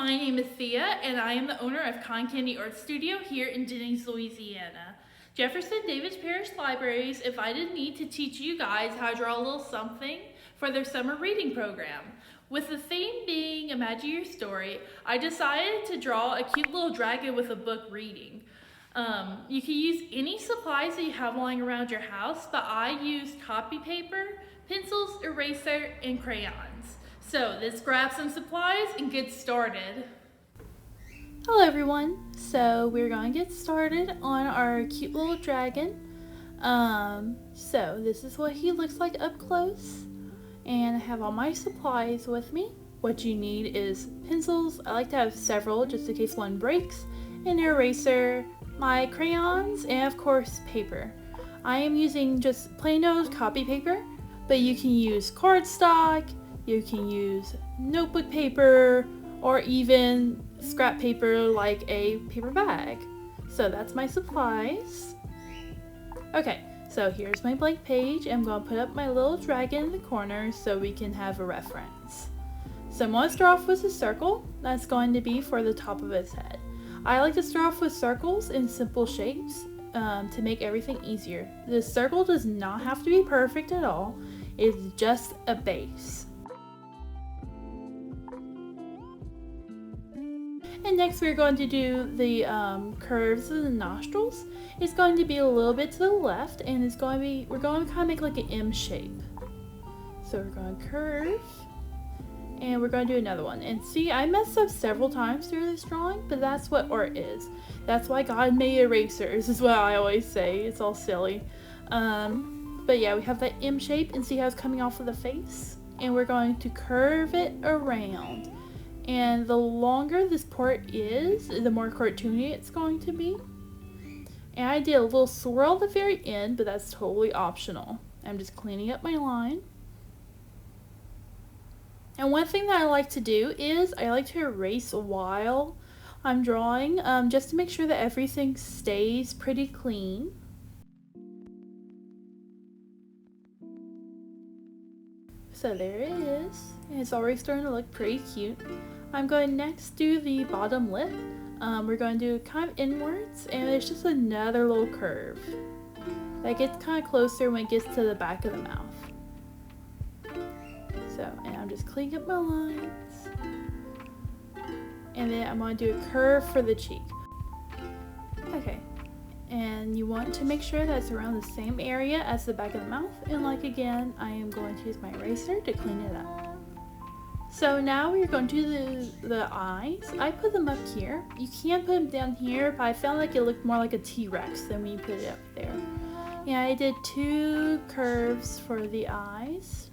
My name is Thea, and I am the owner of Cotton Candy Art Studio here in Jennings, Louisiana. Jefferson Davis Parish Libraries invited me to teach you guys how to draw a little something for their summer reading program. With the theme being Imagine Your Story, I decided to draw a cute little dragon with a book reading. You can use any supplies that you have lying around your house, but I used copy paper, pencils, eraser, and crayons. So let's grab some supplies and get started. Hello everyone, so we're going to get started on our cute little dragon. So this is what he looks like up close, and I have all my supplies with me. What you need is pencils. I like to have several just in case one breaks, an eraser, my crayons, and of course paper. I am using just plain old copy paper, but you can use cardstock, you can use notebook paper, or even scrap paper like a paper bag. So that's my supplies. Okay, so here's my blank page. I'm going to put up my little dragon in the corner so we can have a reference. So I'm going to start off with a circle. That's going to be for the top of his head. I like to start off with circles in simple shapes to make everything easier. The circle does not have to be perfect at all. It's just a base. And next we're going to do the curves of the nostrils. It's going to be a little bit to the left, and we're going to kind of make like an M shape. So we're going to curve, and we're going to do another one. And see, I messed up several times through this drawing, but that's what art is. That's why God made erasers, is what I always say. It's all silly. But yeah, we have that M shape, and see how it's coming off of the face? And we're going to curve it around. And the longer this part is, the more cartoony it's going to be. And I did a little swirl at the very end, but that's totally optional. I'm just cleaning up my line. And one thing that I like to do is I like to erase while I'm drawing, just to make sure that everything stays pretty clean. So there it is, and it's already starting to look pretty cute. I'm going to next do the bottom lip. We're going to do kind of inwards, and it's just another little curve that gets kind of closer when it gets to the back of the mouth. So, and I'm just cleaning up my lines, and then I'm going to do a curve for the cheek. Okay, and you want to make sure that's around the same area as the back of the mouth, and like again, I am going to use my eraser to clean it up. So now we're going to do the eyes. I put them up here. You can put them down here, but I found like it looked more like a T-Rex than when you put it up there. Yeah, I did 2 curves for the eyes.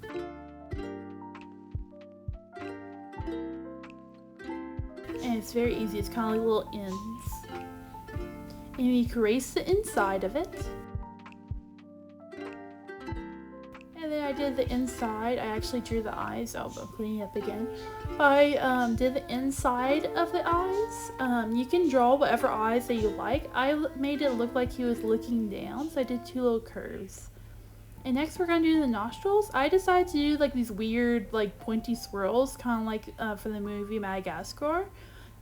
And it's very easy. It's kind of like little ends. And you can erase the inside of it. And then I did the inside. I actually drew the eyes. Oh, I'm cleaning it up again. I did the inside of the eyes. You can draw whatever eyes that you like. I made it look like he was looking down, so I did 2 little curves. And next we're going to do the nostrils. I decided to do like these weird like pointy swirls, kind of like for the movie Madagascar.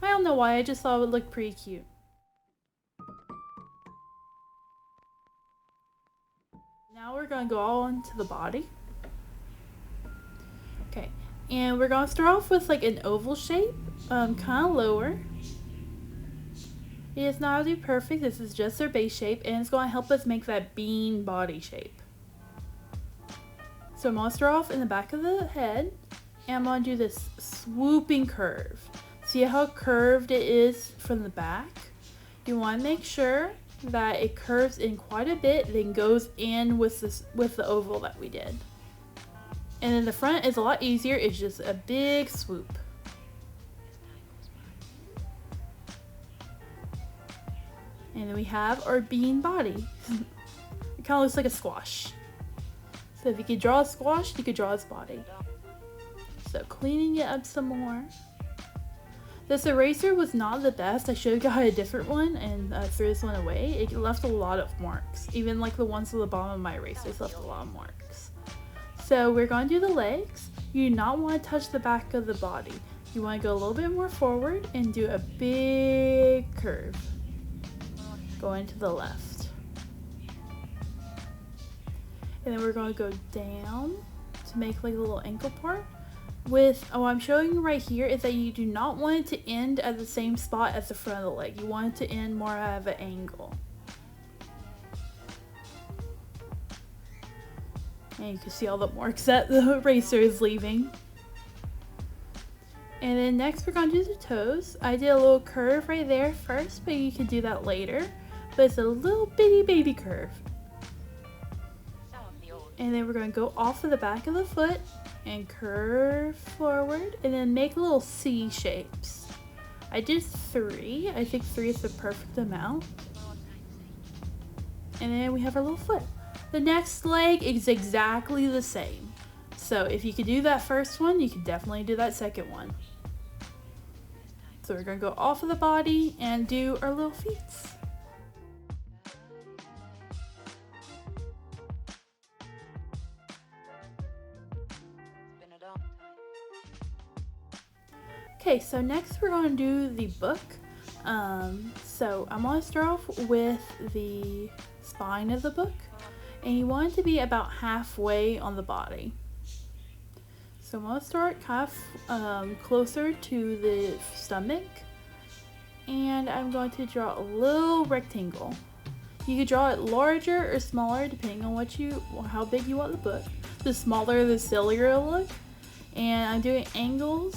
I don't know why, I just thought it would look pretty cute. Now we're going to go all into the body. Okay, and we're going to start off with like an oval shape, kind of lower. It is not really perfect, this is just their base shape, and it's going to help us make that bean body shape. So I'm going to start off in the back of the head, and I'm going to do this swooping curve. See how curved it is from the back? You want to make sure that it curves in quite a bit, then goes in with the oval that we did. And then the front is a lot easier, it's just a big swoop. And then we have our bean body. It kind of looks like a squash. So if you could draw a squash, you could draw its body. So cleaning it up some more. This eraser was not the best. I should have got a different one and threw this one away. It left a lot of marks. Even like the ones at the bottom of my erasers left a lot of marks. So we're going to do the legs. You do not want to touch the back of the body. You want to go a little bit more forward and do a big curve going to the left. And then we're going to go down to make like a little ankle part. With what I'm showing you right here is that you do not want it to end at the same spot as the front of the leg. You want it to end more at an angle. And you can see all the marks that the eraser is leaving. And then next we're going to do the toes. I did a little curve right there first, but you can do that later. But it's a little bitty baby curve. And then we're going to go off of the back of the foot and curve forward and then make little C shapes. I did 3. I think 3 is the perfect amount. And then we have our little foot. The next leg is exactly the same. So if you could do that first one, you can definitely do that second one. So we're going to go off of the body and do our little feet. Okay, so next we're going to do the book. So I'm going to start off with the spine of the book, and you want it to be about halfway on the body. So I'm going to start kind of closer to the stomach, and I'm going to draw a little rectangle. You can draw it larger or smaller depending on how big you want the book. The smaller, the sillier it'll look. And I'm doing angles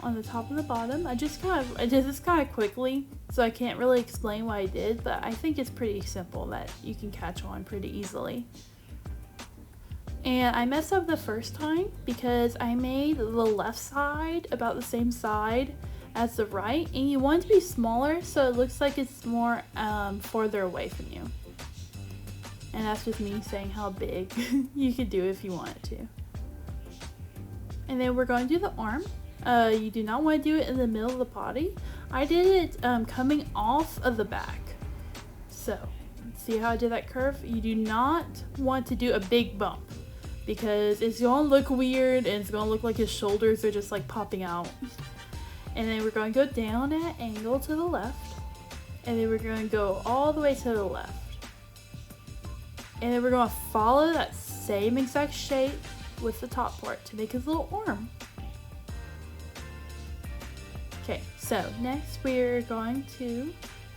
on the top and the bottom. I did this kind of quickly, so I can't really explain what I did, but I think it's pretty simple that you can catch on pretty easily. And I messed up the first time because I made the left side about the same side as the right, and you want it to be smaller so it looks like it's more further away from you. And that's just me saying how big you could do if you wanted to. And then we're going to do the arm. You do not want to do it in the middle of the body. I did it coming off of the back. So, see how I did that curve? You do not want to do a big bump because it's going to look weird and it's going to look like his shoulders are just like popping out. And then we're going to go down at an angle to the left. And then we're going to go all the way to the left. And then we're going to follow that same exact shape with the top part to make his little arm. Okay, so next we're going to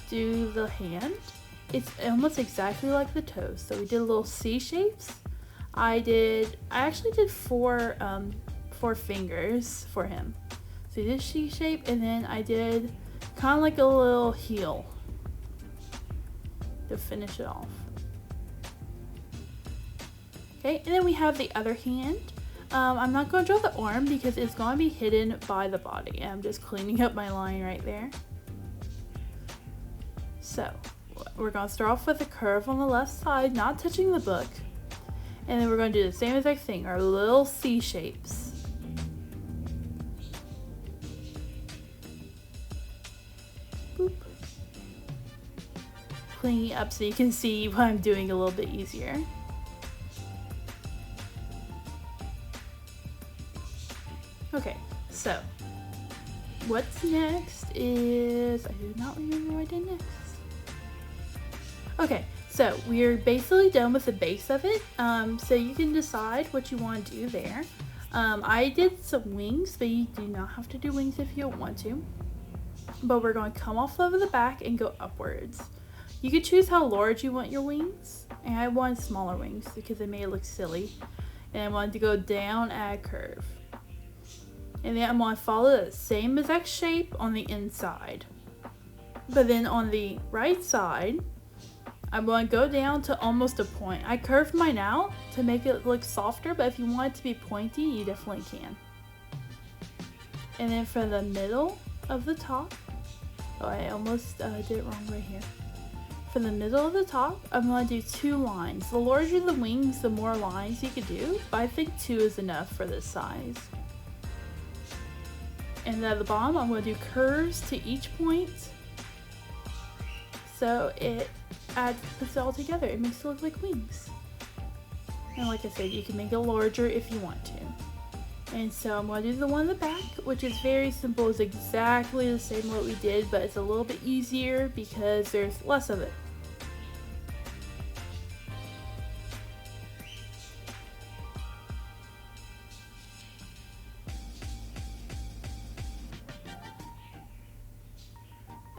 do the hand. It's almost exactly like the toes. So we did little C shapes. I actually did four fingers for him. So we did C shape, and then I did kind of like a little heel to finish it off. Okay, and then we have the other hand. I'm not going to draw the arm because it's going to be hidden by the body. I'm just cleaning up my line right there. So, we're going to start off with a curve on the left side, not touching the book. And then we're going to do the same exact thing, our little C shapes. Boop. Cleaning it up so you can see what I'm doing a little bit easier. Okay, so what's next is, I do not remember what I did next. Okay, so we're basically done with the base of it. So you can decide what you want to do there. I did some wings, but you do not have to do wings if you don't want to. But we're going to come off of the back and go upwards. You can choose how large you want your wings. And I wanted smaller wings because it made it look silly. And I wanted to go down at a curve. And then I'm going to follow the same exact shape on the inside. But then on the right side, I'm going to go down to almost a point. I curved mine out to make it look softer, but if you want it to be pointy, you definitely can. And then for the middle of the top, oh, I almost did it wrong right here. For the middle of the top, I'm going to do 2 lines. The larger the wings, the more lines you could do, but I think 2 is enough for this size. And then at the bottom, I'm going to do curves to each point. So it puts it all together. It makes it look like wings. And like I said, you can make it larger if you want to. And so I'm going to do the one in the back, which is very simple. It's exactly the same what we did, but it's a little bit easier because there's less of it.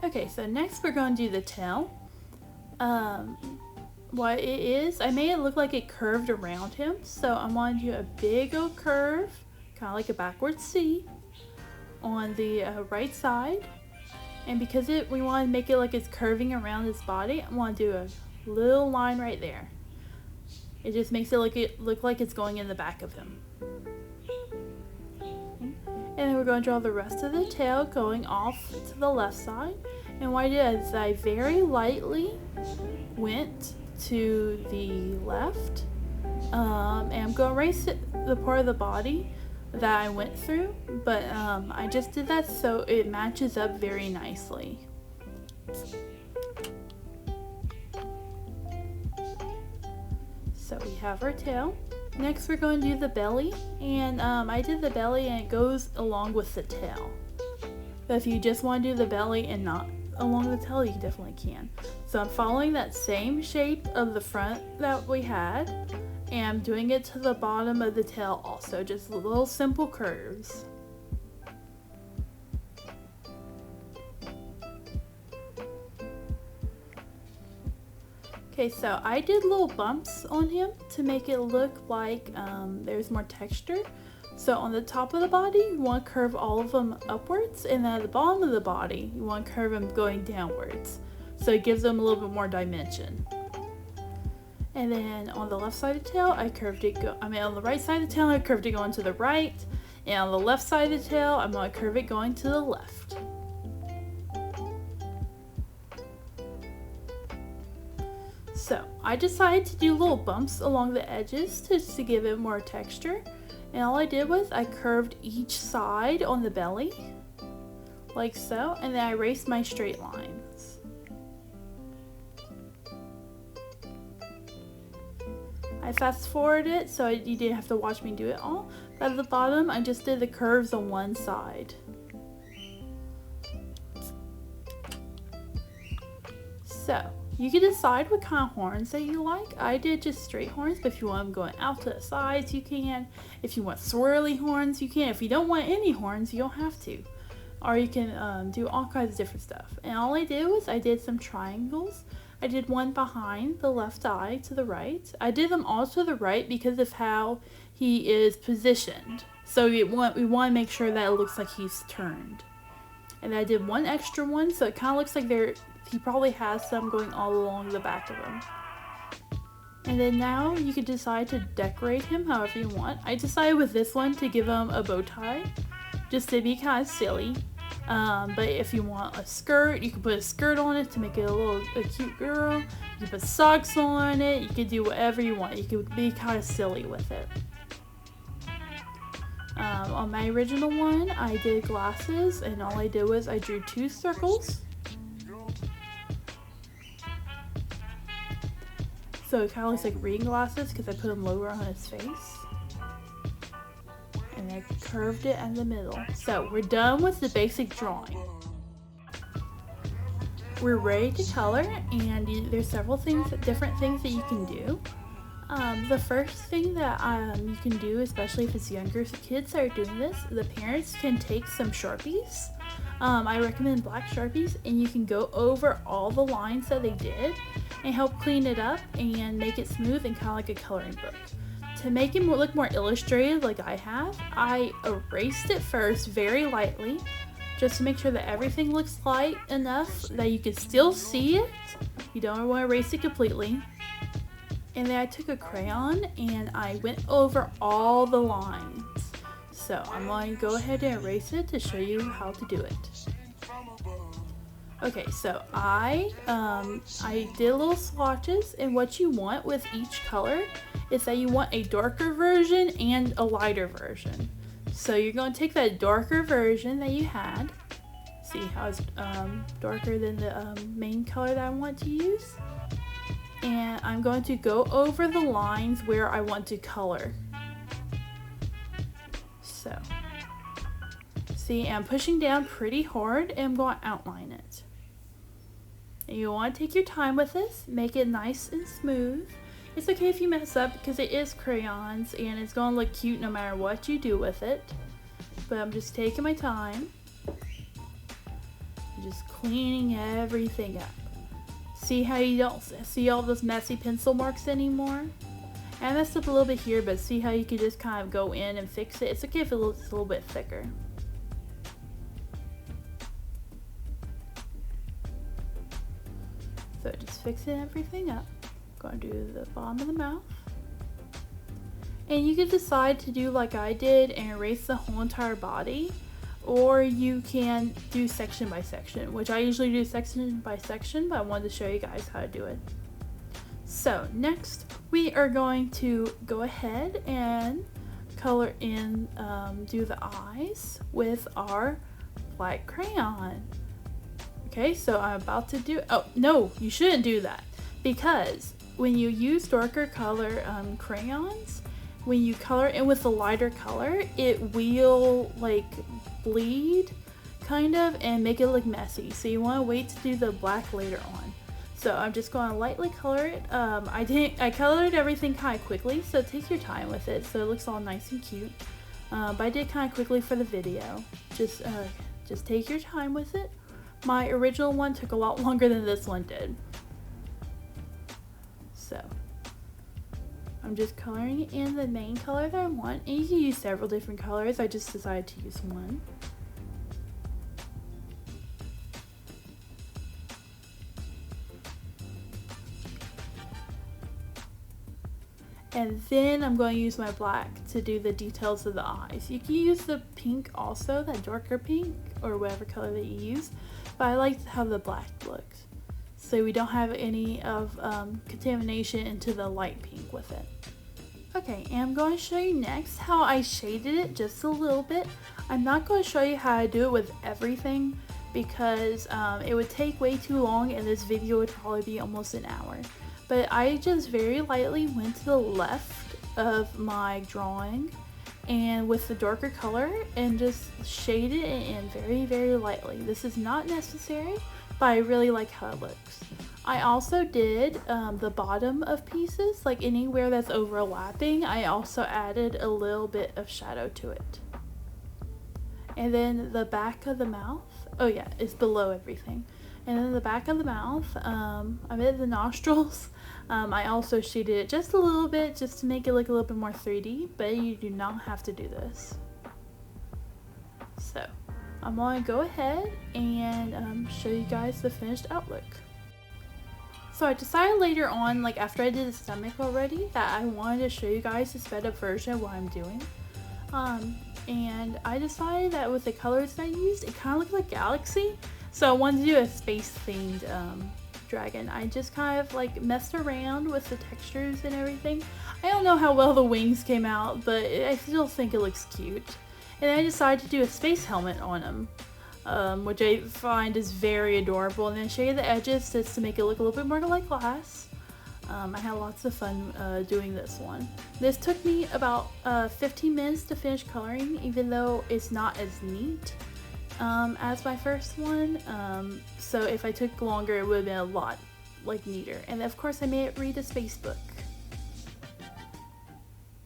Okay, so next we're going to do the tail. What it is, I made it look like it curved around him. So I'm going to do a big old curve, kind of like a backwards C, on the right side. And because we want to make it like it's curving around his body, I'm going to do a little line right there. It just makes it look like it's going in the back of him. And then we're going to draw the rest of the tail going off to the left side. And what I did is I very lightly went to the left, and I'm going to erase the part of the body that I went through, but I just did that so it matches up very nicely. So we have our tail. Next we're going to do the belly, and I did the belly and it goes along with the tail. But if you just want to do the belly and not along the tail, you definitely can. So I'm following that same shape of the front that we had, and I'm doing it to the bottom of the tail also, just little simple curves. Okay, so I did little bumps on him to make it look like there's more texture. So on the top of the body, you want to curve all of them upwards, and then at the bottom of the body, you want to curve them going downwards. So it gives them a little bit more dimension. And then on the left side of the tail, I curved it, on the right side of the tail, I curved it going to the right. And on the left side of the tail, I'm going to curve it going to the left. So I decided to do little bumps along the edges to give it more texture. And all I did was I curved each side on the belly, like so, and then I erased my straight lines. I fast forwarded it so you didn't have to watch me do it all. But at the bottom, I just did the curves on one side. So you can decide what kind of horns that you like. I did just straight horns, but if you want them going out to the sides, you can. If you want swirly horns, you can. If you don't want any horns, you don't have to. Or you can do all kinds of different stuff. And all I did was I did some triangles. I did one behind the left eye to the right. I did them all to the right because of how he is positioned. So we want to make sure that it looks like he's turned. And I did one extra one, so it kind of looks like he probably has some going all along the back of him. And then now you can decide to decorate him however you want. I decided with this one to give him a bow tie, just to be kind of silly. But if you want a skirt, you can put a skirt on it to make it a cute girl. You can put socks on it. You can do whatever you want. You can be kind of silly with it. On my original one, I did glasses, and all I did was I drew 2 circles. So it kind of looks like reading glasses because I put them lower on his face. And I curved it in the middle. So we're done with the basic drawing. We're ready to color, and there's several different things that you can do. The first thing that you can do, especially if it's younger kids that are doing this, the parents can take some Sharpies. I recommend black Sharpies, and you can go over all the lines that they did and help clean it up and make it smooth and kind of like a coloring book. To make it look more illustrated like I have, I erased it first very lightly just to make sure that everything looks light enough that you can still see it. You don't want to erase it completely. And then I took a crayon and I went over all the lines. So I'm going to go ahead and erase it to show you how to do it. Okay, so I did little swatches, and what you want with each color is that you want a darker version and a lighter version. So you're going to take that darker version that you had, see how it's darker than the main color that I want to use, and I'm going to go over the lines where I want to color. So, see, I'm pushing down pretty hard and I'm going to outline it. And you want to take your time with this, make it nice and smooth. It's okay if you mess up because it is crayons and it's going to look cute no matter what you do with it. But I'm just taking my time. Just cleaning everything up. See how you don't see all those messy pencil marks anymore? I messed up a little bit here, but see how you can just kind of go in and fix it? It's okay if it looks a little bit thicker. So just fixing everything up. Going to do the bottom of the mouth. And you can decide to do like I did and erase the whole entire body. Or you can do section by section, which I usually do section by section, but I wanted to show you guys how to do it. So next we are going to go ahead and color in, do the eyes with our black crayon. Okay, so I'm about to do, oh no, you shouldn't do that, because when you use darker color crayons, when you color in with a lighter color, it will like bleed kind of and make it look messy. So you want to wait to do the black later on. So I'm just going to lightly color it. I colored everything kind of quickly, so take your time with it so it looks all nice and cute. But I did kind of quickly for the video. Just take your time with it. My original one took a lot longer than this one did. So I'm just coloring in the main color that I want, and you can use several different colors. I just decided to use one. And then I'm going to use my black to do the details of the eyes. You can use the pink also, that darker pink, or whatever color that you use, but I like how the black looks, so we don't have any of contamination into the light pink with it. Okay, and I'm going to show you next how I shaded it just a little bit. I'm not going to show you how I do it with everything because it would take way too long and this video would probably be almost an hour. But I just very lightly went to the left of my drawing and with the darker color and just shaded it in very, very lightly. This is not necessary, but I really like how it looks. I also did the bottom of pieces, like anywhere that's overlapping, I also added a little bit of shadow to it. And then the back of the mouth, oh yeah, it's below everything. And then the back of the mouth, I made the nostrils. I also shaded it just a little bit just to make it look a little bit more 3D, but you do not have to do this. So I'm going to go ahead and show you guys the finished outlook. So I decided later on, like after I did the stomach already, that I wanted to show you guys the sped up version of what I'm doing. And I decided that with the colors that I used, it kind of looked like Galaxy. So I wanted to do a space themed dragon. I just kind of like messed around with the textures and everything. I don't know how well the wings came out, but I still think it looks cute. And I decided to do a space helmet on him, which I find is very adorable. And then shade the edges just to make it look a little bit more like glass. I had lots of fun doing this one. This took me about 15 minutes to finish coloring, even though it's not as neat as my first one. So if I took longer, it would have been a lot like neater. And of course I made it read a space book.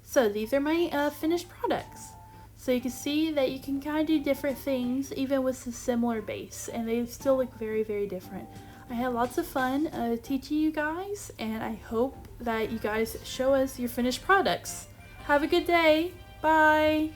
So these are my finished products. So you can see that you can kind of do different things even with a similar base, and they still look very, very different. I had lots of fun teaching you guys, and I hope that you guys show us your finished products. Have a good day. Bye.